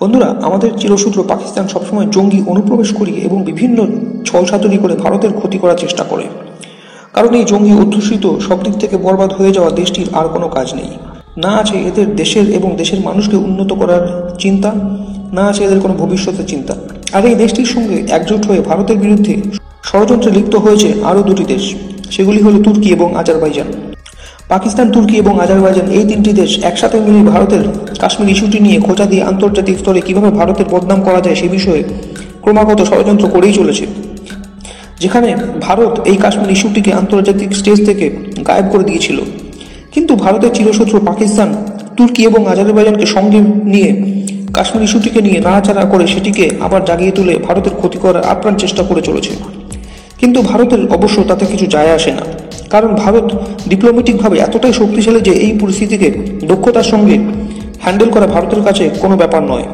বন্ধুরা, আমাদের চিরশত্রু পাকিস্তান সবসময় জঙ্গি অনুপ্রবেশ করিয়ে এবং বিভিন্ন ছলচাতুরি করে ভারতের ক্ষতি করার চেষ্টা করে। কারণ এই জঙ্গি অধ্যুষিত সব দিক থেকে বরবাদ হয়ে যাওয়া দেশটির আর কোনো কাজ নেই। না আছে এদের দেশের এবং দেশের মানুষকে উন্নত করার চিন্তা, না আছে এদের কোনো ভবিষ্যতের চিন্তা। আর এই দেশটির সঙ্গে একজোট হয়ে ভারতের বিরুদ্ধে ষড়যন্ত্রে লিপ্ত হয়েছে আরও দুটি দেশ, সেগুলি হলো তুর্কি এবং আজারবাইজান। পাকিস্তান, তুর্কি এবং আজারবাইজান এই তিনটি দেশ একসাথে মিলে ভারতের কাশ্মীর ইস্যুটি নিয়ে খোঁচা দিয়ে আন্তর্জাতিক স্তরে কীভাবে ভারতের বদনাম করা যায় সে বিষয়ে ক্রমাগত ষড়যন্ত্র করেই চলেছে। যেখানে ভারত এই কাশ্মীর ইস্যুটিকে আন্তর্জাতিক স্টেজ থেকে গায়েব করে দিয়েছিল, কিন্তু ভারতের চিরশত্রু পাকিস্তান, তুর্কি এবং আজারবাইজানকে সঙ্গে নিয়ে কাশ্মীর ইস্যুটিকে নিয়ে নাড়াচাড়া করে সেটিকে আবার জাগিয়ে তুলে ভারতের ক্ষতি করার আপ্রাণ চেষ্টা করে চলেছে। কিন্তু ভারতের অবশ্য তাতে কিছু যায় আসে না, কারণ ভারত ডিপ্লোম্যাটিকভাবে এতটাই শক্তিশালী যে এই পরিস্থিতিকে দক্ষতার সঙ্গে হ্যান্ডেল করা ভারতের কাছে কোনো ব্যাপার নয়।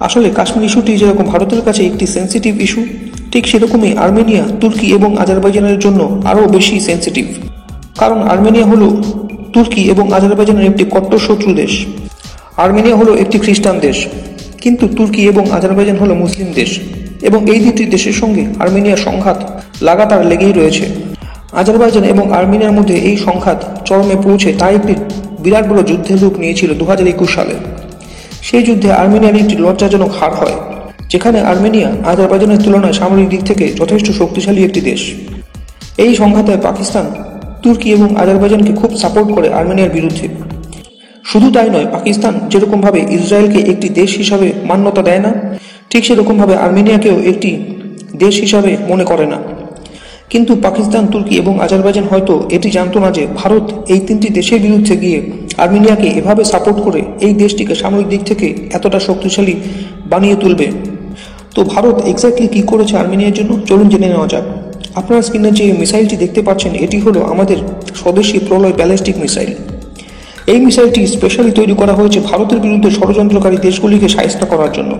আসলে কাশ্মীর ইস্যুটি যেরকম ভারতের কাছে একটি সেন্সিটিভ ইস্যু, ঠিক সেরকমই আর্মেনিয়া, তুর্কি এবং আজারবাইজানের জন্য আরও বেশি সেন্সিটিভ। কারণ আর্মেনিয়া হলো তুর্কি এবং আজারবাইজানের একটি কট্টর শত্রু দেশ। আর্মেনিয়া হলো একটি খ্রিস্টান দেশ, কিন্তু তুর্কি এবং আজারবাইজান হলো মুসলিম দেশ, এবং এই দুটি দেশের সঙ্গে আর্মেনিয়ার সংঘাত লাগাতার লেগেই রয়েছে। আজারবাইজান এবং আর্মেনিয়ার মধ্যে এই সংঘাত চরমে পৌঁছে তা একটি বিরাট বড় যুদ্ধের রূপ নিয়েছিল 2021 সালে। সেই যুদ্ধে আর্মেনিয়ার একটি লজ্জাজনক হার হয়, যেখানে আর্মেনিয়া আজারবাইজানের তুলনায় সামরিক দিক থেকে যথেষ্ট শক্তিশালী একটি দেশ। এই সংঘাতে পাকিস্তান, তুর্কি এবং আজারবাইজানকে খুব সাপোর্ট করে আর্মেনিয়ার বিরুদ্ধে। শুধু তাই নয়, পাকিস্তান যেরকমভাবে ইসরায়েলকে একটি দেশ হিসাবে মান্যতা দেয় না, ঠিক সেরকমভাবে আর্মেনিয়াকেও একটি দেশ হিসাবে মনে করে না। কিন্তু পাকিস্তান, তুর্কি এবং আজারবাইজান হয়তো এটি জানতো না যে ভারত এই তিনটি দেশের বিরুদ্ধে গিয়ে আর্মেনিয়াকে এভাবে সাপোর্ট করে এই দেশটিকে সামরিক দিক থেকে এতটা শক্তিশালী বানিয়ে তুলবে। তো ভারত এক্স্যাক্টলি কী করেছে আর্মেনিয়ার জন্য, চলুন জেনে নেওয়া যাক। আপনারা স্ক্রিনে যে মিসাইলটি দেখতে পাচ্ছেন, এটি হলো আমাদের স্বদেশী প্রলয় ব্যালিস্টিক মিসাইল। এই মিসাইলটি স্পেশালি তৈরি করা হয়েছে ভারতের বিরুদ্ধে ষড়যন্ত্রকারী দেশগুলিকে শায়েস্ত করার জন্য।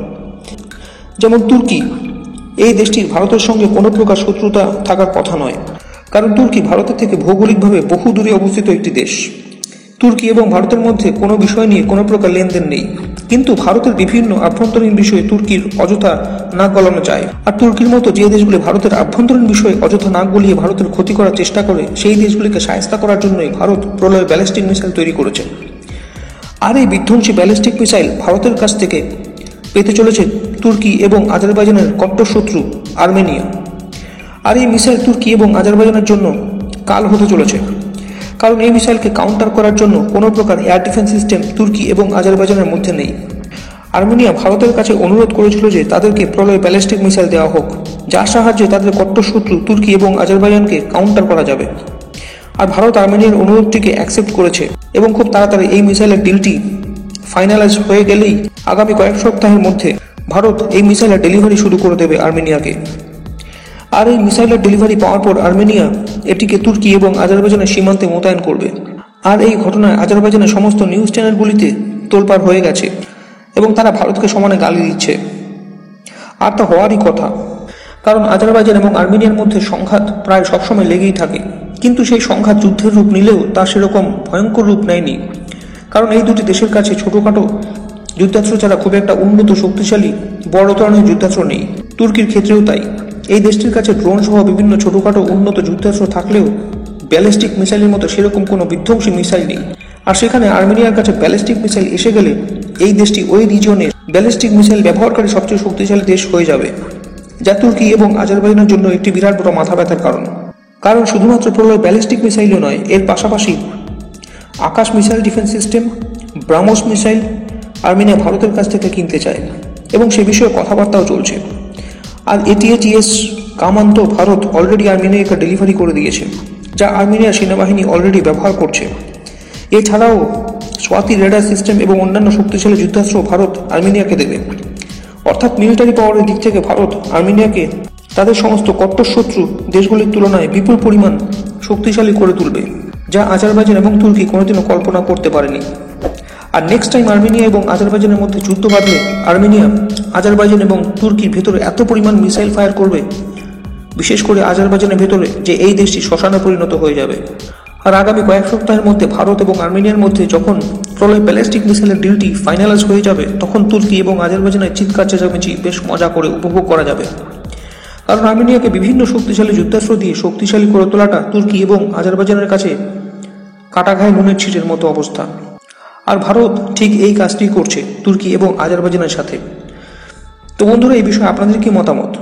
যেমন তুর্কি, এই দেশটির ভারতের সঙ্গে কোনো প্রকার শত্রুতা থাকার কথা নয়, কারণ তুর্কি ভারতের থেকে ভৌগোলিকভাবে বহু দূরে অবস্থিত একটি দেশ। তুর্কি এবং ভারতের মধ্যে কোনো বিষয় নিয়ে কোনো প্রকার লেনদেন নেই, কিন্তু ভারতের বিভিন্ন আভ্যন্তরীণ বিষয়ে তুর্কির অযথা নাক গলানো যায়। আর তুর্কির মতো যে দেশগুলি ভারতের আভ্যন্তরীণ বিষয়ে অযথা নাক গলিয়ে ভারতের ক্ষতি করার চেষ্টা করে, সেই দেশগুলিকে শায়েস্ত করার জন্যই ভারত প্রলয় ব্যালিস্টিক মিসাইল তৈরি করেছে। আর এই বিধ্বংসী ব্যালিস্টিক মিসাইল ভারতের কাছ থেকে পেতে চলেছে তুর্কি এবং আজারবাইজানের কট্টর শত্রু আর্মেনিয়া। আর এই মিসাইল তুর্কি এবং আজারবাইজানের জন্য কাল হতে চলেছে, কারণ এই মিসাইলকে কাউন্টার করার জন্য কোনো প্রকার এয়ার ডিফেন্স সিস্টেম তুর্কি এবং আজারবাইজানের মধ্যে নেই। আর্মেনিয়া ভারতের কাছে অনুরোধ করেছিল যে তাদেরকে প্রলয় ব্যালিস্টিক মিসাইল দেওয়া হোক, যার সাহায্যে তাদের কট্টর শত্রু তুর্কি এবং আজারবাইজানকে কাউন্টার করা যাবে। আর ভারত আর্মেনিয়ার অনুরোধটিকে অ্যাকসেপ্ট করেছে, এবং খুব তাড়াতাড়ি এই মিসাইলের ডিলটি ফাইনালাইজ হয়ে গেলেই আগামী কয়েক সপ্তাহের মধ্যে ভারত এই মিসাইলের ডেলিভারি শুরু করে দেবে আর্মেনিয়াকে। আর এই মিসাইলের ডেলিভারি পাওয়ার পর আর্মেনিয়া এটিকে তুর্কি এবং আজারবাইজানের সীমান্তে মোতায়েন করবে। আর এই ঘটনায় আজারবাইজানের সমস্ত নিউজ চ্যানেলগুলিতে তোলপাড় হয়ে গেছে, এবং তারা ভারতকে সমানে গালি দিচ্ছে। আর তা হওয়ারই কথা, কারণ আজারবাইজান এবং আর্মেনিয়ার মধ্যে সংঘাত প্রায় সবসময় লেগেই থাকে, কিন্তু সেই সংঘাত যুদ্ধের রূপ নিলেও তা সেরকম ভয়ঙ্কর রূপ নেয়নি। কারণ এই দুটি দেশের কাছে ছোটোখাটো যুদ্ধাস্ত্র ছাড়া খুব একটা উন্নত শক্তিশালী বড় ধরনের যুদ্ধাস্ত্র নেই। তুর্কির ক্ষেত্রেও তাই। এই দেশটির কাছে ড্রোন সহ বিভিন্ন ছোটোখাটো উন্নত যুদ্ধাস্ত্র থাকলেও ব্যালিস্টিক মিসাইলের মতো সেরকম কোনো বিধ্বংসী মিসাইল নেই। আর সেখানে আর্মেনিয়ার কাছে ব্যালিস্টিক মিসাইল এসে গেলে এই দেশটি ওই রিজনে ব্যালিস্টিক মিসাইল ব্যবহারকারী সবচেয়ে শক্তিশালী দেশ হয়ে যাবে, যা তুর্কি এবং আজারবাইজানের জন্য একটি বিরাট বড় মাথা ব্যথার কারণ। কারণ শুধুমাত্র প্রলয় ব্যালিস্টিক মিসাইলও নয়, এর পাশাপাশি Akash missile defence system, BrahMos missile Armenia ভারতের কাছ থেকে কিনতে চায়, এবং সে বিষয়ে কথাবার্তাও চলছে। আর ATACS কামান্ত ভারত অলরেডি আর্মেনিয়াকে ডেলিভারি করে দিয়েছে, যা আর্মেনিয়ার সেনাবাহিনী অলরেডি ব্যবহার করছে। এছাড়াও স্বাতি রেডার সিস্টেম এবং অন্যান্য শক্তিশালী যুদ্ধাস্ত্র ভারত আর্মেনিয়াকে দেবে। অর্থাৎ মিলিটারি পাওয়ারের দিক থেকে ভারত আর্মেনিয়াকে তাদের সমস্ত কট্টর শত্রু দেশগুলির তুলনায় বিপুল পরিমাণ শক্তিশালী করে তুলবে, যা আজারবাইজান এবং তুর্কি কোনোদিনও কল্পনা করতে পারেনি। আর নেক্সট টাইম আর্মেনিয়া এবং আজারবাইজানের মধ্যে যুদ্ধ বাঁধলে আর্মেনিয়া, আজারবাইজান এবং তুর্কির ভেতরে এত পরিমাণ মিসাইল ফায়ার করবে, বিশেষ করে আজারবাইজানের ভেতরে, যে এই দেশটি শ্মশানে পরিণত হয়ে যাবে। আর আগামী কয়েক সপ্তাহের মধ্যে ভারত এবং আর্মেনিয়ার মধ্যে যখন প্রলয় ব্যালিস্টিক মিসাইলের ডিলটি ফাইনালাইজ হয়ে যাবে, তখন তুর্কি এবং আজারবাইজানের চিৎকার চেঁচামেচি বেশ মজা করে উপভোগ করা যাবে। কারণ আর্মেনিয়াকে বিভিন্ন শক্তিশালী যুদ্ধাস্ত্র দিয়ে শক্তিশালী করে তোলাটা তুর্কি এবং আজারবাইজানের কাছে কাটা ঘায়ে নুনের ছিটের মতো অবস্থা। আর ভারত ঠিক এই কাজটি করছে তুর্কি এবং আজারবাইজানের সাথে। তো বন্ধুরা, এই বিষয়ে আপনাদের কি মতামত?